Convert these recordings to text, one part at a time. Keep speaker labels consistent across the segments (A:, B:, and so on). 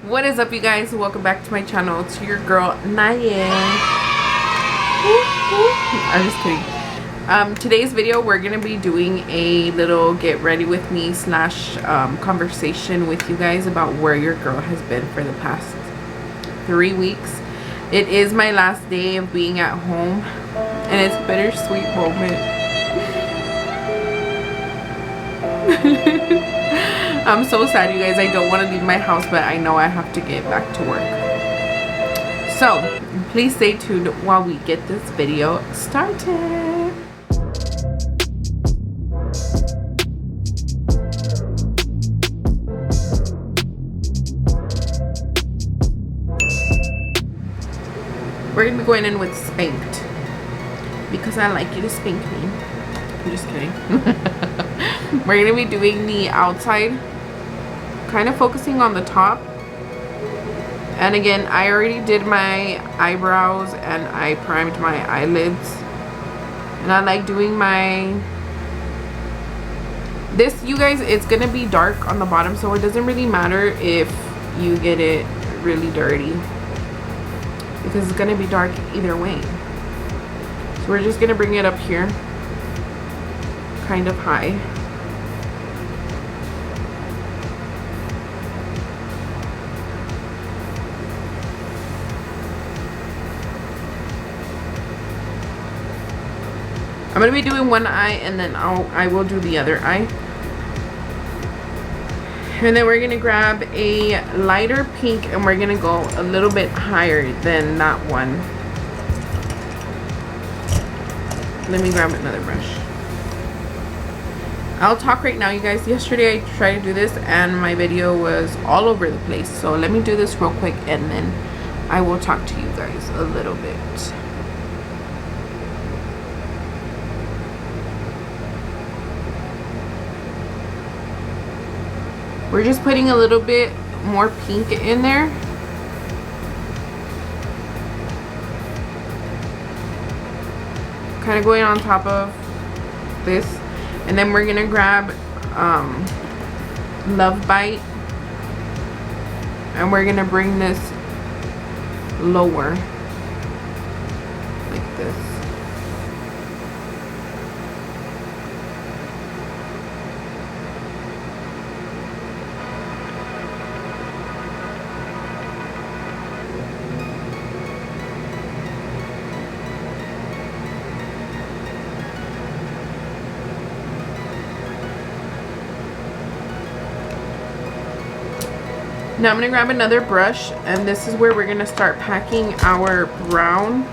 A: What is up, you guys? Welcome back to my channel. It's your girl Naya. I'm just kidding. Today's video we're gonna be doing a little get ready with me slash conversation with you guys about where your girl has been for the past 3 weeks. It is my last day of being at home and it's a bittersweet moment. I'm so sad, you guys. I don't want to leave my house, but I know I have to get back to work. So please stay tuned while we get this video started. We're gonna be going in with spanked because I like you to spank me. I'm just kidding. We're gonna be doing the outside, kind of focusing on the top. And again, I already did my eyebrows and I primed my eyelids, and I like doing this, you guys, it's gonna be dark on the bottom, so it doesn't really matter if you get it really dirty because it's gonna be dark either way. So we're just gonna bring it up here kind of high. I'm gonna be doing one eye and then I will do the other eye. And then we're gonna grab a lighter pink and we're gonna go a little bit higher than that one. Let me grab another brush. I'll talk right now, you guys. Yesterday I tried to do this and my video was all over the place. So let me do this real quick and then I will talk to you guys a little bit. We're just putting a little bit more pink in there. Kind of going on top of this. And then we're gonna grab Love Bite. And we're gonna bring this lower. Like this. Now I'm going to grab another brush, and this is where we're going to start packing our brown.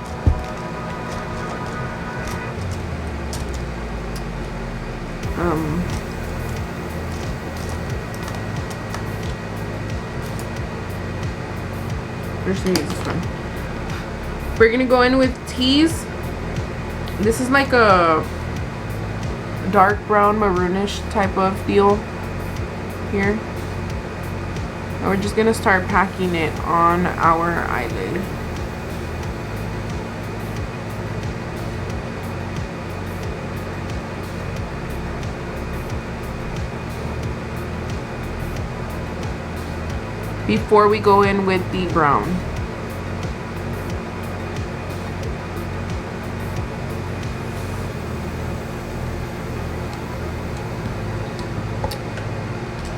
A: We're just going to use this one. We're going to go in with teas. This is like a dark brown maroonish type of deal here. And we're just gonna start packing it on our eyelid. Before we go in with the brown.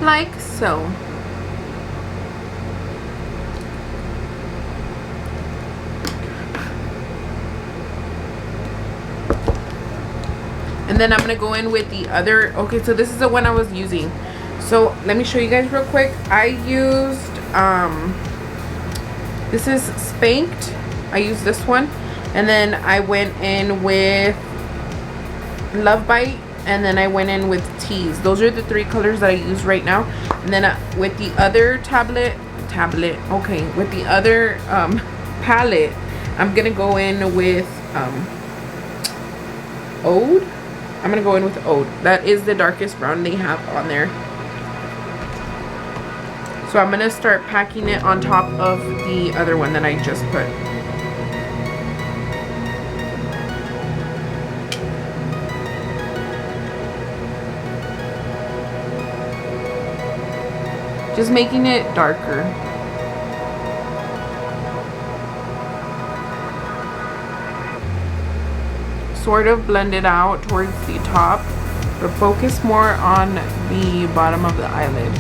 A: Like so. And then I'm gonna go in with the other. Okay, so this is the one I was using. So let me show you guys real quick. I used this is Spanked. I used this one, and then I went in with Love Bite, and then I went in with Tease. Those are the 3 colors that I use right now. And then with the other okay, with the other palette, I'm gonna go in with Ode. I'm gonna go in with Ode. That is the darkest brown they have on there. So I'm gonna start packing it on top of the other one that I just put. Just making it darker. sort of blend it out towards the top, but focus more on the bottom of the eyelid.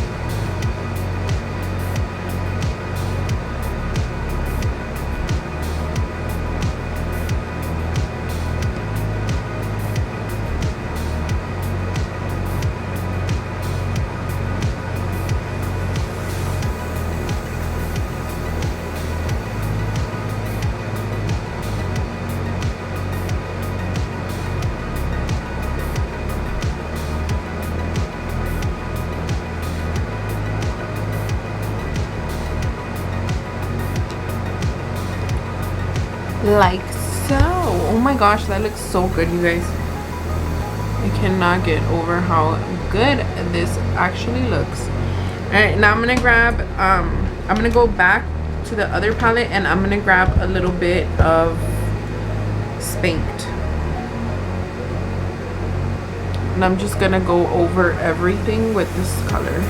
A: Like so. Oh my gosh, that looks so good, you guys. I cannot get over how good this actually looks. All right, now I'm gonna grab I'm gonna go back to the other palette and I'm gonna grab a little bit of Spanked, and I'm just gonna go over everything with this color.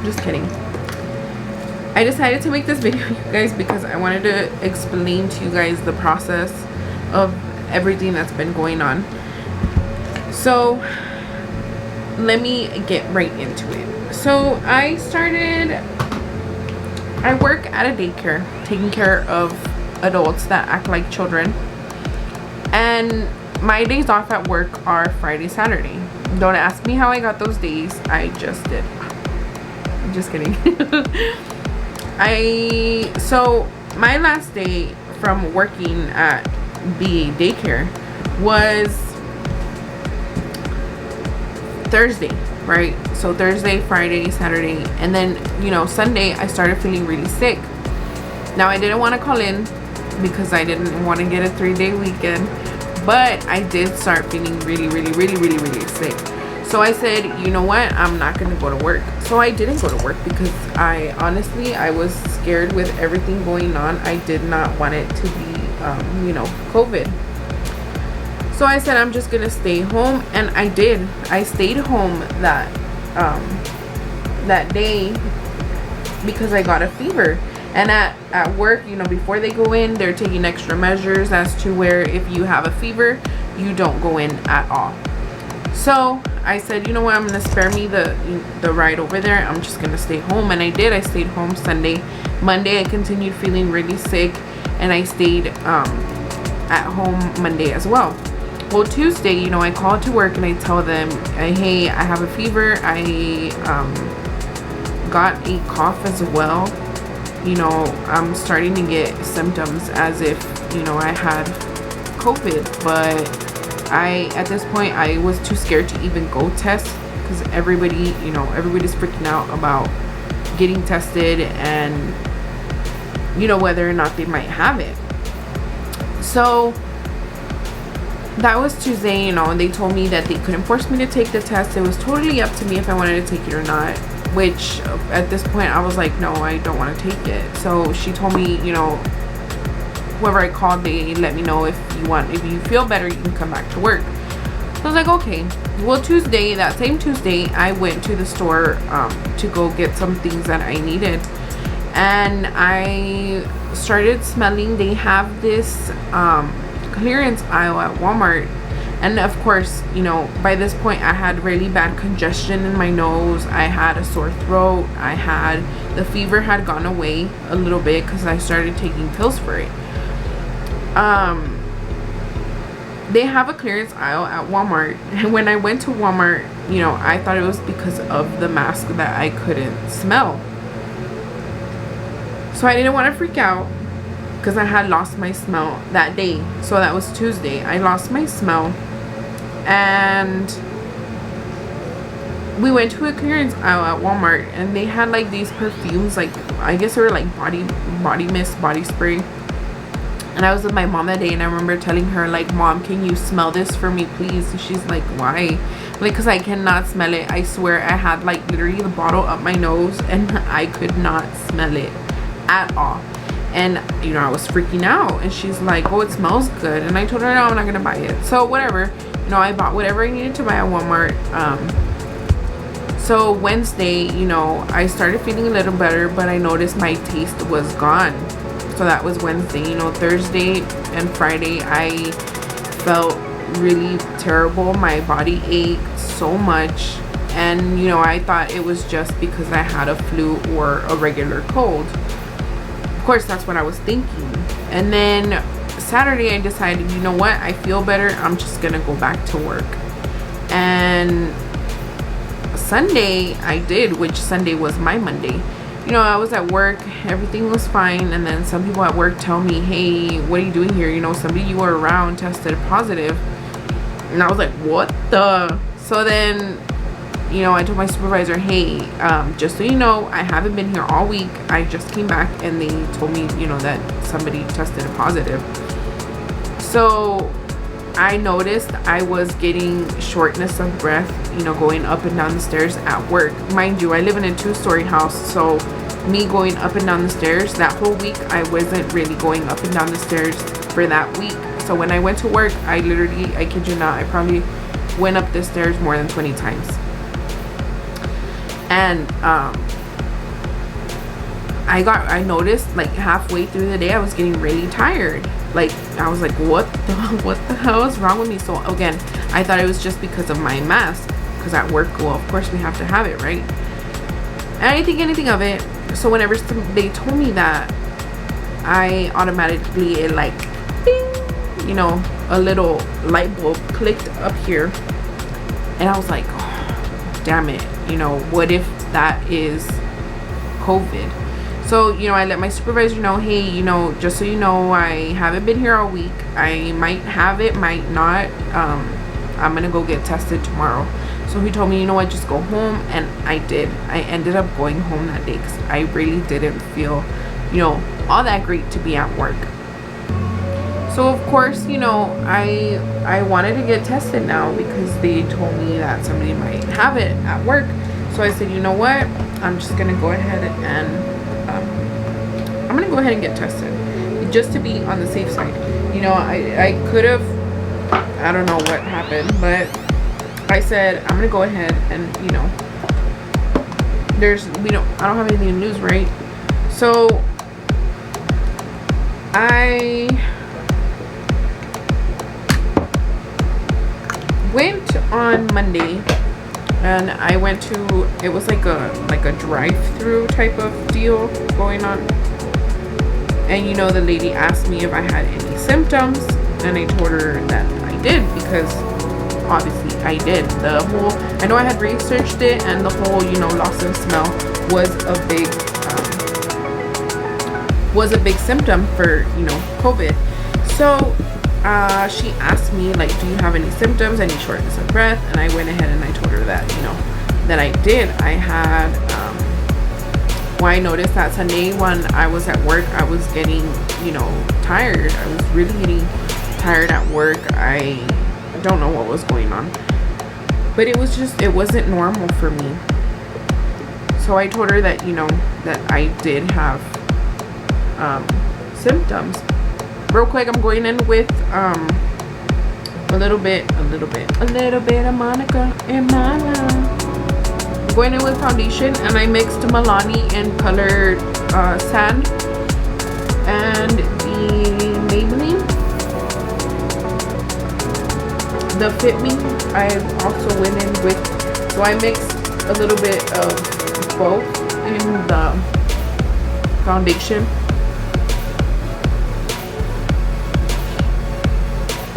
A: Just kidding. I decided to make this video, you guys, because I wanted to explain to you guys the process of everything that's been going on. So let me get right into it. So I work at a daycare taking care of adults that act like children, and my days off at work are Friday, Saturday. Don't ask me how I got those days, I just did. I'm just kidding. So my last day from working at the daycare was Thursday, right? So Thursday, Friday, Saturday, and then, you know, Sunday I started feeling really sick. Now I didn't want to call in because I didn't want to get a 3-day weekend, but I did start feeling really sick. So I said, you know what, I'm not going to go to work. So I didn't go to work because I was scared with everything going on. I did not want it to be, you know, COVID. So I said, I'm just going to stay home. And I did. I stayed home that day because I got a fever. And at work, you know, before they go in, they're taking extra measures as to where if you have a fever, you don't go in at all. So I said, you know what, I'm gonna spare me the ride over there. I'm just gonna stay home. And I did. I stayed home Sunday. Monday I continued feeling really sick, and I stayed at home Monday as well. Well, Tuesday, you know, I called to work and I tell them, hey, I have a fever. I got a cough as well. You know, I'm starting to get symptoms as if, you know, I had COVID, but at this point I was too scared to even go test because everybody's freaking out about getting tested and, you know, whether or not they might have it. So that was Tuesday, you know, and they told me that they couldn't force me to take the test. It was totally up to me if I wanted to take it or not, which at this point I was like, no, I don't want to take it. So she told me, you know, whoever I called, they let me know if you feel better, you can come back to work. So I was like, okay. Well, that same Tuesday, I went to the store to go get some things that I needed, and I started smelling. They have this clearance aisle at Walmart And of course, you know, by this point I had really bad congestion in my nose. I had a sore throat. The fever had gone away a little bit because I started taking pills for it. They have a clearance aisle at Walmart, and when I went to Walmart, you know, I thought it was because of the mask that I couldn't smell. So I didn't want to freak out because I had lost my smell that day. So that was Tuesday. I lost my smell, and we went to a clearance aisle at Walmart, and they had like these perfumes, like I guess they were like body mist, body spray. And I was with my mom that day, and I remember telling her, like, Mom, can you smell this for me, please? And she's like, why? Like, because I cannot smell it. I swear I had, like, literally the bottle up my nose, and I could not smell it at all. And, you know, I was freaking out. And she's like, oh, it smells good. And I told her, no, I'm not going to buy it. So, whatever. You know, I bought whatever I needed to buy at Walmart. So, Wednesday, you know, I started feeling a little better, but I noticed my taste was gone. So that was Wednesday. You know, Thursday and Friday I felt really terrible. My body ached so much, and you know, I thought it was just because I had a flu or a regular cold. Of course, that's what I was thinking. And then Saturday I decided, you know what, I feel better, I'm just gonna go back to work. And Sunday I did, which Sunday was my Monday. You know, I was at work, everything was fine, and then some people at work tell me, hey, what are you doing here? You know, somebody you were around tested positive. And I was like, what the? So then, you know, I told my supervisor, hey, just so you know, I haven't been here all week. I just came back, and they told me, you know, that somebody tested positive. So I noticed I was getting shortness of breath, you know, going up and down the stairs at work. Mind you, I live in a 2-story house, so me going up and down the stairs, that whole week I wasn't really going up and down the stairs for that week. So when I went to work, I literally, I kid you not, I probably went up the stairs more than 20 times. And I noticed like halfway through the day I was getting really tired. Like I was like, what the hell is wrong with me? So again, I thought it was just because of my mask, because at work, well, of course we have to have it, right? And I didn't think anything of it. So whenever they told me that, I automatically, it like bing, you know, a little light bulb clicked up here, and I was like, oh, damn it, you know, what if that is COVID? So, you know, I let my supervisor know, hey, you know, just so you know, I haven't been here all week. I might have it, might not. I'm going to go get tested tomorrow. So he told me, you know what, just go home. And I did. I ended up going home that day because I really didn't feel, you know, all that great to be at work. So, of course, you know, I wanted to get tested now because they told me that somebody might have it at work. So I said, you know what, I'm just going to go ahead and I'm gonna go ahead and get tested just to be on the safe side. You know, I could have, I don't know what happened, but I said I'm gonna go ahead and, you know, I don't have anything to lose, right? So I went on Monday, and I went to, it was like a drive-through type of deal going on. And you know, the lady asked me if I had any symptoms, and I told her that I did, because obviously I did. I know I had researched it, and the whole, you know, loss of smell was a big symptom for, you know, COVID. So she asked me, like, do you have any symptoms, any shortness of breath? And I went ahead and I told her that, you know, that I did. I had I noticed that Sunday when I was at work, I was getting, you know, tired. I was really getting tired at work. I don't know what was going on, but it wasn't normal for me. So I told her that, you know, that I did have symptoms. Real quick, I'm going in with a little bit of Monica in my life. Going in with foundation, and I mixed Milani in colored sand and the Maybelline the Fit Me, I also went in with, so I mixed a little bit of both in the foundation.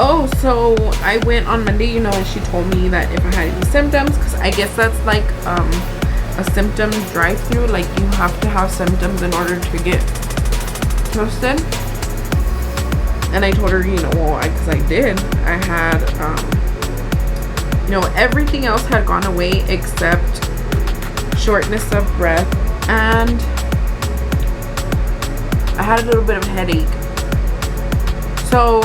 A: Oh, so I went on Monday, you know, and she told me that if I had any symptoms, because I guess that's like a symptom drive-through, like you have to have symptoms in order to get tested. And I told her, you know, well, because I did, I had, you know, everything else had gone away except shortness of breath, and I had a little bit of headache. So,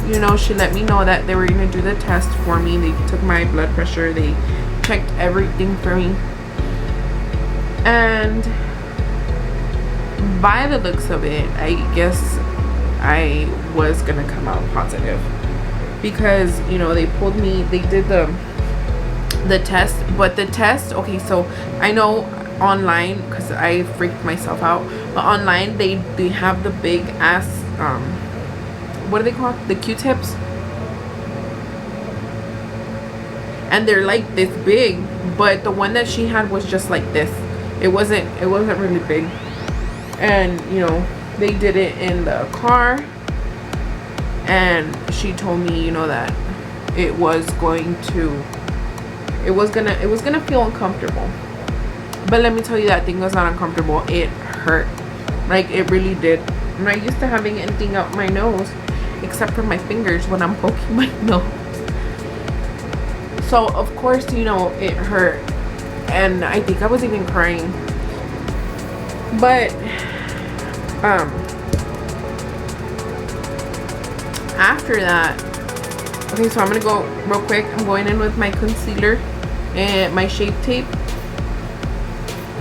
A: you know, she let me know that they were going to do the test for me. They took my blood pressure. They checked everything for me. And by the looks of it, I guess I was going to come out positive. Because, you know, they pulled me, they did the test. But the test, okay, so I know online, because I freaked myself out. But online, they have the big ass, what are they called? The Q-tips. And they're like this big, but the one that she had was just like this. It wasn't really big. And you know, they did it in the car, and she told me, you know, that it was gonna feel uncomfortable. But let me tell you, that thing was not uncomfortable. It hurt. Like, it really did. I'm not used to having anything up my nose except for my fingers when I'm poking my nose. So of course, you know, it hurt, and I think I was even crying. But after that, okay, so I'm gonna go real quick. I'm going in with my concealer and my Shape Tape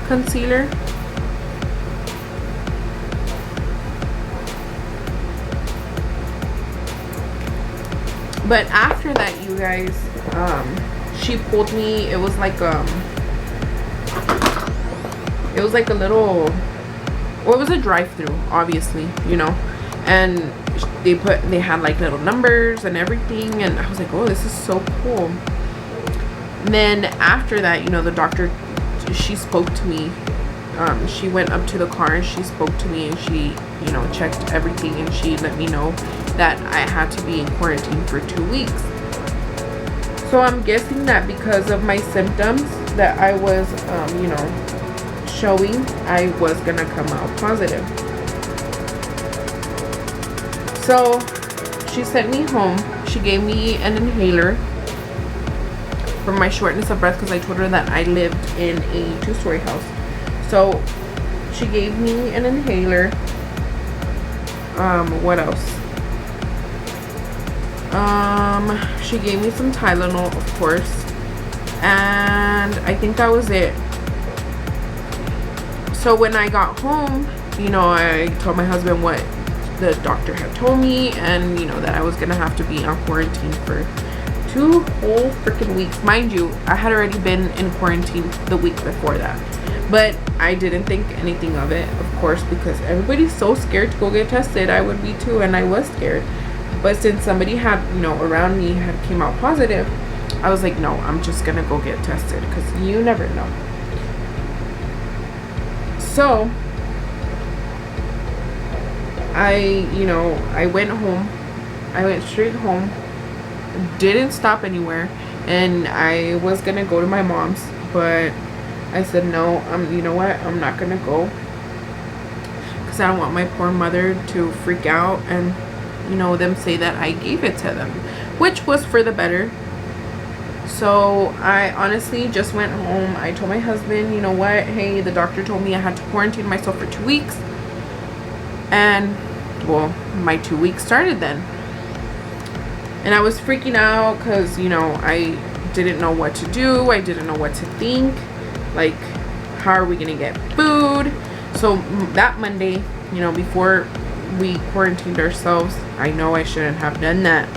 A: concealer. But after that, you guys, she pulled me. It was like a little, well, it was a drive-through, obviously, you know, and they had like little numbers and everything, and I was like, oh, this is so cool. And then after that, you know, the doctor, she spoke to me. She went up to the car and she spoke to me, and she, you know, checked everything, and she let me know that I had to be in quarantine for 2 weeks. So I'm guessing that because of my symptoms that I was, you know, showing, I was gonna come out positive. So she sent me home. She gave me an inhaler for my shortness of breath, because I told her that I lived in a 2-story house. So she gave me an inhaler. What else? She gave me some Tylenol, of course, and I think that was it. So when I got home, you know, I told my husband what the doctor had told me, and you know, that I was gonna have to be on quarantine for 2 whole freaking weeks. Mind you, I had already been in quarantine the week before that, but I didn't think anything of it, of course, because everybody's so scared to go get tested. I would be too, and I was scared. But since somebody had, you know, around me had came out positive, I was like, no, I'm just gonna go get tested, because you never know. So I went home. I went straight home, didn't stop anywhere, and I was gonna go to my mom's, but I said no. You know what, I'm not gonna go, because I don't want my poor mother to freak out and, you know, them say that I gave it to them, which was for the better. So I honestly just went home. I told my husband, you know what, hey, the doctor told me I had to quarantine myself for 2 weeks. And well, my 2 weeks started then. And I was freaking out because, you know, I didn't know what to do. I didn't know what to think. Like, how are we gonna get food? So that Monday, you know, before we quarantined ourselves, I know I shouldn't have done that,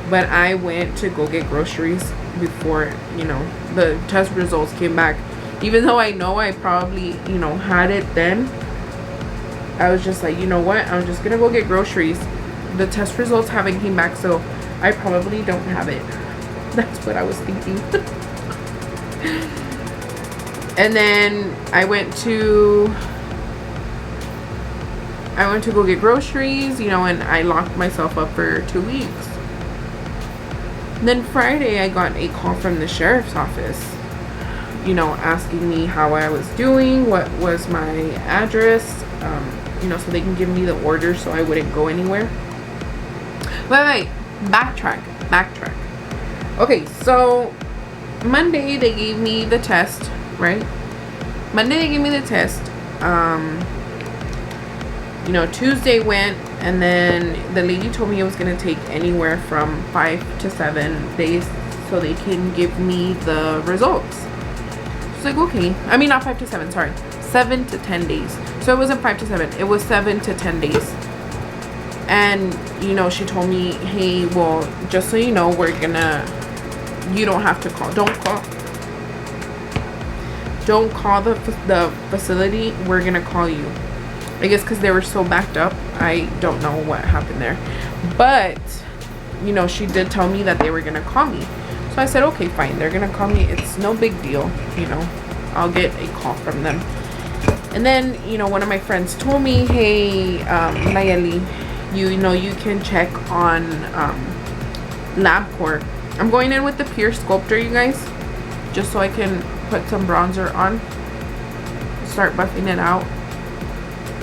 A: but I went to go get groceries before, you know, the test results came back. Even though I know I probably, you know, had it then, I was just like, you know what, I'm just gonna go get groceries. The test results haven't came back, so I probably don't have it. That's what I was thinking. And then I went to go get groceries, you know, and I locked myself up for 2 weeks. Then Friday I got a call from the sheriff's office, you know, asking me how I was doing, what was my address, you know, so they can give me the order so I wouldn't go anywhere. Wait, backtrack. Okay, so Monday they gave me the test, right? Monday they gave me the test. You know, Tuesday went, and then the lady told me it was going to take anywhere from 5 to 7 days so they can give me the results. She's like, okay. I mean, not 5 to 7, sorry. 7 to 10 days. So it wasn't 5 to 7. It was 7 to 10 days. And, you know, she told me, hey, well, just so you know, you don't have to call. Don't call the facility. We're going to call you. I guess because they were so backed up. I don't know what happened there. But, you know, she did tell me that they were going to call me. So I said, okay, fine. They're going to call me. It's no big deal. You know, I'll get a call from them. And then, you know, one of my friends told me, hey, Nayeli, you know, you can check on LabCorp. I'm going in with the Pure Sculptor, you guys. Just so I can put some bronzer on. Start buffing it out.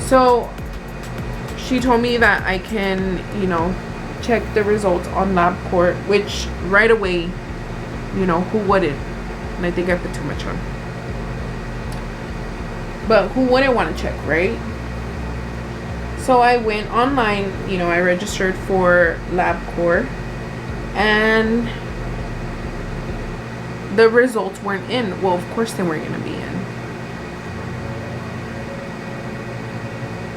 A: So she told me that I can, you know, check the results on LabCorp, which right away, you know, who wouldn't? And I think I put too much on. But who wouldn't want to check, right? So I went online, you know, I registered for LabCorp, and the results weren't in. Well, of course they weren't going to be in.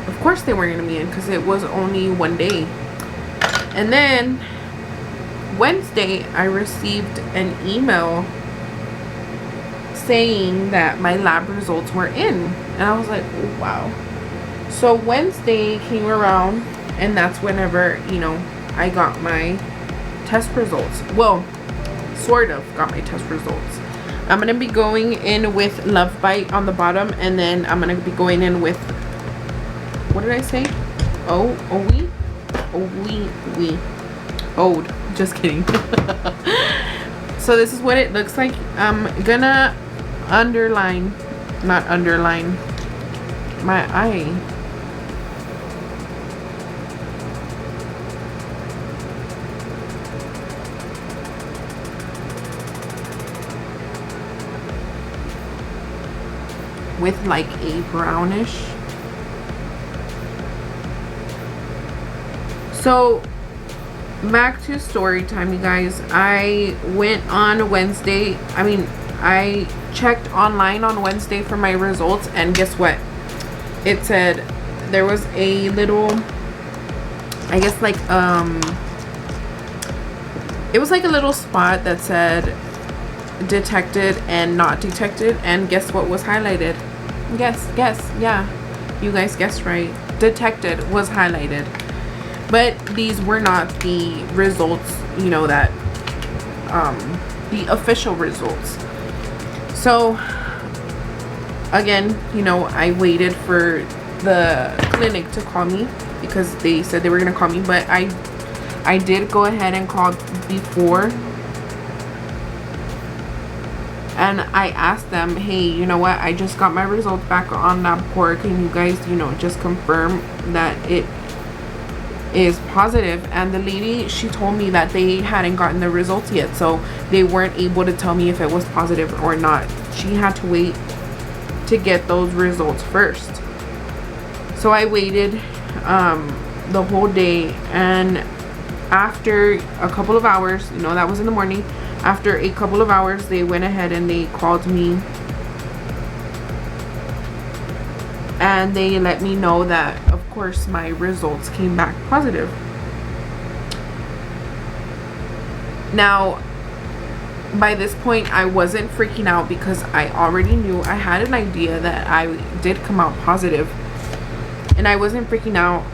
A: Of course they weren't going to be in because it was only 1 day. And then Wednesday I received an email saying that my lab results were in, and I was like, oh, wow. So Wednesday came around, and that's whenever, you know, I got my test results. Well, sort of got my test results. I'm gonna be going in with Love Bite on the bottom, and then I'm gonna be going in with, what did I say? Ode. Just kidding. So this is what it looks like. I'm gonna not underline my eye. With like a brownish. So back to story time, you guys. I went on Wednesday. I checked online on Wednesday for my results, and guess what? It said there was a little, I guess like it was like a little spot that said detected and not detected, and guess what was highlighted? Guess, yeah, you guys guessed right. Detected was highlighted. But these were not the results, you know, that the official results. So again, you know, I waited for the clinic to call me because they said they were gonna call me, but I did go ahead and call before, and I asked them, hey, you know what, I just got my results back on LabCorp. Can you guys, you know, just confirm that it is positive? And the lady, she told me that they hadn't gotten the results yet, so they weren't able to tell me if it was positive or not. She had to wait to get those results first. So I waited the whole day, and after a couple of hours, you know, that was in the morning, after a couple of hours they went ahead and they called me, and they let me know that of course my results came back positive. Now by this point I wasn't freaking out because I already knew, I had an idea that I did come out positive, and I wasn't freaking out.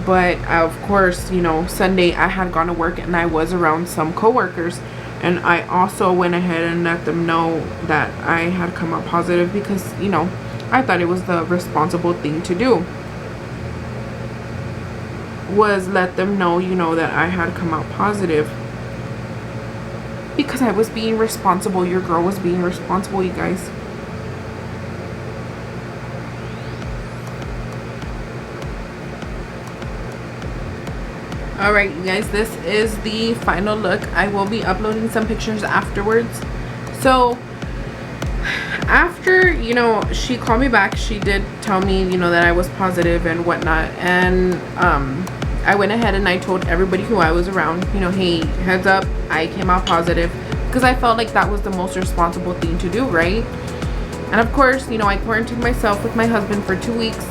A: But of course, you know, Sunday I had gone to work and I was around some coworkers And I also went ahead and let them know that I had come out positive because, you know, I thought it was the responsible thing to do, was let them know, you know, that I had come out positive, because I was being responsible. Your girl was being responsible, you guys. Alright, you guys, this is the final look. I will be uploading some pictures afterwards. So after, you know, she called me back, she did tell me, you know, that I was positive and whatnot, and I went ahead and I told everybody who I was around, you know, hey, heads up, I came out positive, because I felt like that was the most responsible thing to do, right? And of course, you know, I quarantined myself with my husband for 2 weeks.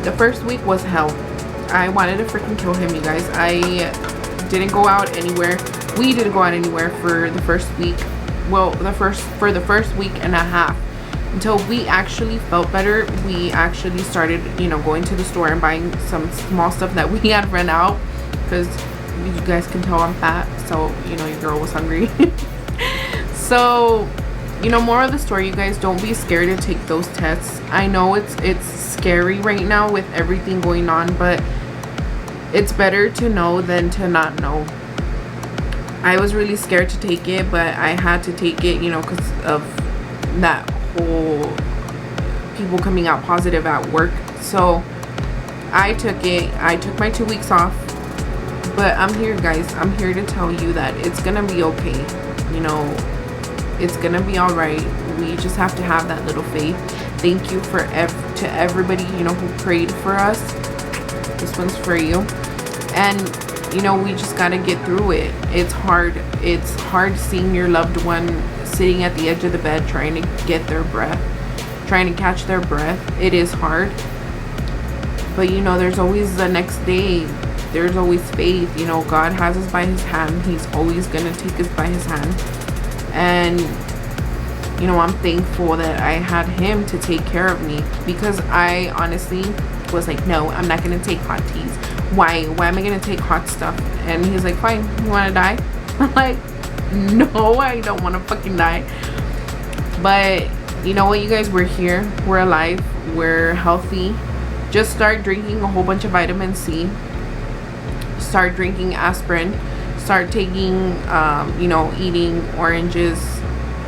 A: The first week was hell. I wanted to freaking kill him, you guys. I didn't go out anywhere. We didn't go out anywhere for the first week. Well, for the first week and a half, until we actually felt better. We actually started, you know, going to the store and buying some small stuff that we had run out, because you guys can tell I'm fat, so, you know, your girl was hungry. So, you know, more of the story, you guys, don't be scared to take those tests. I know it's scary right now with everything going on, but it's better to know than to not know. I was really scared to take it, but I had to take it, you know, because of that whole people coming out positive at work. So I took it. I took my 2 weeks off, but I'm here, guys. I'm here to tell you that it's gonna be okay. You know, it's gonna be all right. We just have to have that little faith. Thank you to everybody, you know, who prayed for us. This one's for you. And, you know, we just gotta get through it. It's hard. It's hard seeing your loved one sitting at the edge of the bed trying to get their breath, trying to catch their breath. It is hard. But, you know, there's always the next day. There's always faith. You know, God has us by his hand. He's always gonna take us by his hand. And, you know, I'm thankful that I had him to take care of me, because I honestly was like, no, I'm not gonna take hot teas. Why am I gonna take hot stuff? And he's like, fine, you wanna die? I'm like, no, I don't want to fucking die. But you know what, you guys, we're here, we're alive, we're healthy. Just start drinking a whole bunch of vitamin C, start drinking aspirin, start taking you know, eating oranges.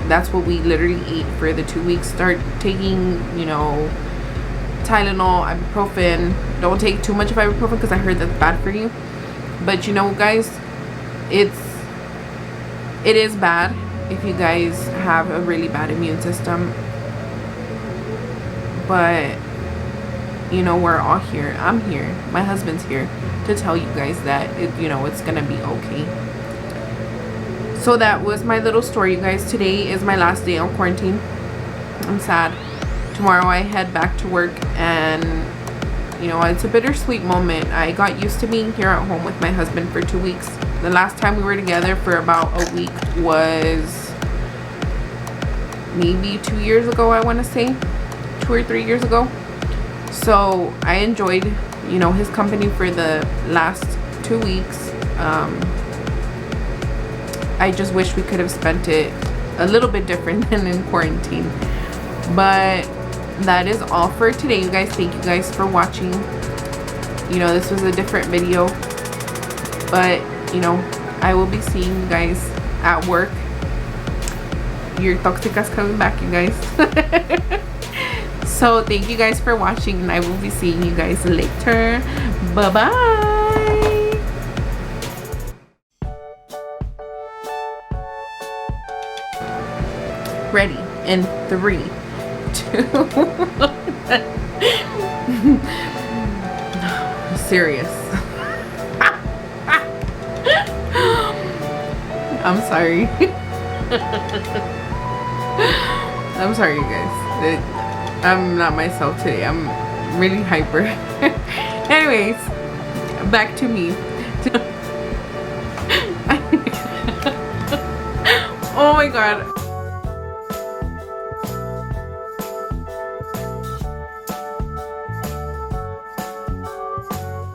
A: That's what we literally ate for the 2 weeks. Start taking, you know, Tylenol, ibuprofen. Don't take too much of ibuprofen, because I heard that's bad for you. But you know, guys, it is bad if you guys have a really bad immune system. But you know, we're all here. I'm here. My husband's here to tell you guys that you know, it's gonna be okay. So that was my little story, you guys. Today is my last day on quarantine. I'm sad. Tomorrow I head back to work, and you know, it's a bittersweet moment. I got used to being here at home with my husband for 2 weeks. The last time we were together for about a week was maybe 2 years ago, I want to say. 2 or 3 years ago. So I enjoyed, you know, his company for the last 2 weeks. I just wish we could have spent it a little bit different than in quarantine. But that is all for today, you guys. Thank you guys for watching. You know, this was a different video, but you know, I will be seeing you guys at work. Your toxica's coming back, you guys. So thank you guys for watching, and I will be seeing you guys later. Bye bye. Ready in 3, 2, 1. Serious. I'm sorry. I'm sorry, you guys. I'm not myself today. I'm really hyper. Anyways, back to me. Oh my god.